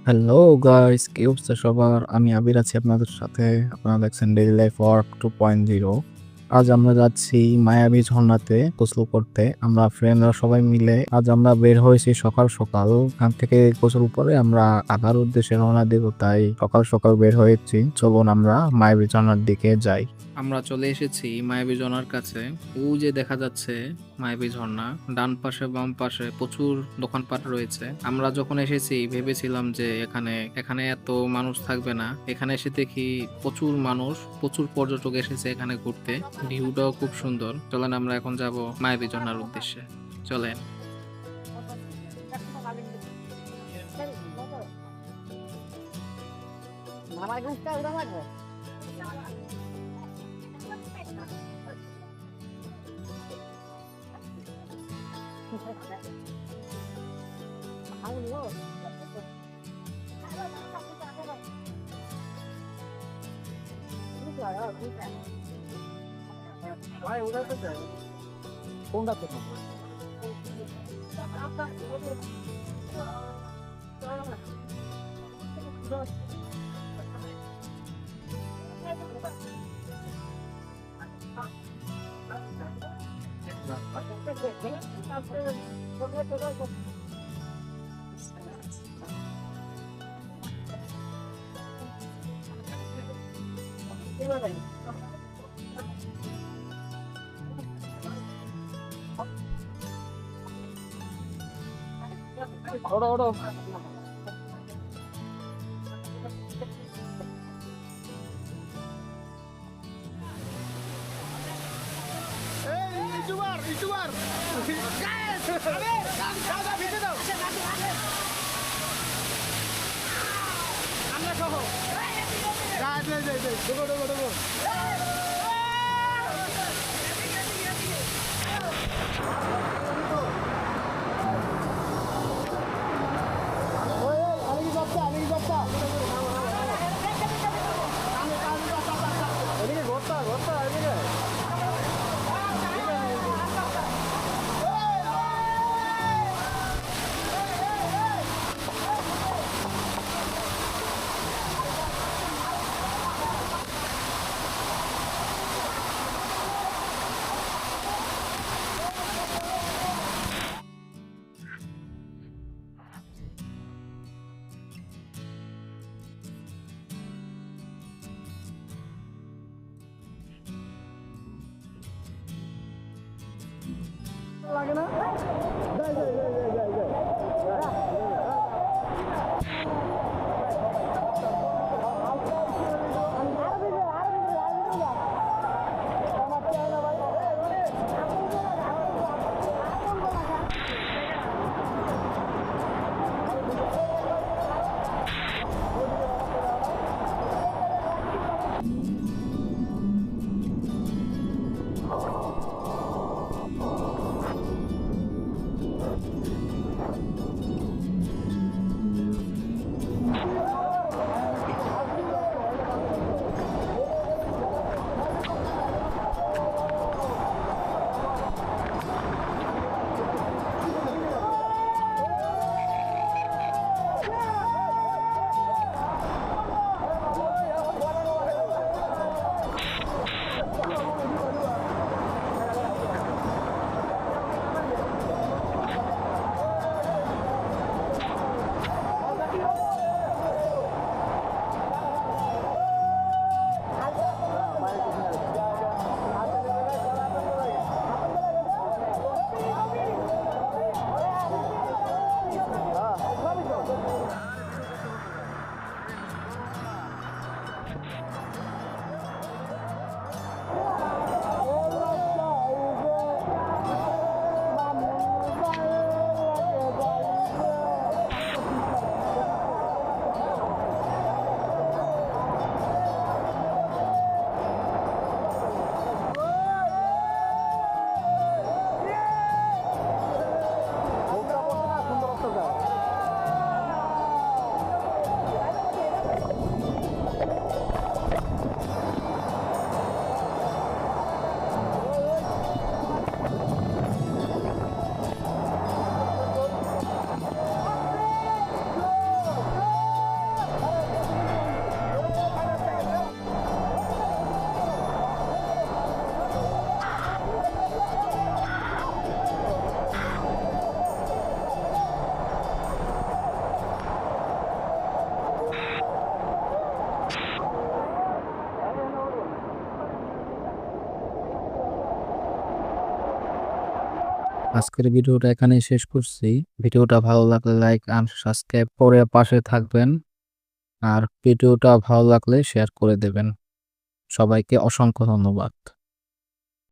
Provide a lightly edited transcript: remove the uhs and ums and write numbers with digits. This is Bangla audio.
হ্যালো গাইস, কি অবস্থা সবার? আমি আবির আছি আপনাদের সাথে। আপনারা দেখছেন ডেইলি লাইফ ওয়ার্ক 2.0। আজ আমরা যাচ্ছি মায়াবী ঝর্ণাতে গোসল করতে। আমরা ফ্রেন্ডরা সবাই মিলে আজ আমরা বের হয়েছি সকাল সকাল। এখান থেকে গোসল করে আমরা আগার উদ্দেশ্যে রওনা দেব, তাই সকাল সকাল বের হয়েছি। চলুন আমরা মায়াবী ঝর্ণার দিকে যাই। আমরা চলে এসেছি মায়াবী ঝর্ণার কাছে। ও যে দেখা যাচ্ছে মায়াবী ঝর্ণা, ডান পাশে বাম পাশে প্রচুর দোকানপাট রয়েছে। আমরা যখন এসেছি ভেবেছিলাম যে এখানে এখানে এত মানুষ থাকবে না, এখানে এসে দেখি প্রচুর মানুষ, প্রচুর পর্যটক এসেছে এখানে ঘুরতে। ভিউটাও খুব সুন্দর। চলেন আমরা এখন যাব মায়াবী ঝর্ণার উদ্দেশ্যে। চলেন। আজকের ভিডিওটা এখানেই শেষ করছি। ভিডিওটা ভালো লাগলে লাইক এন্ড সাবস্ক্রাইব করে পাশে থাকবেন। আর ভিডিওটা ভালো লাগলে শেয়ার করে দেবেন। সবাইকে অসংখ্য ধন্যবাদ।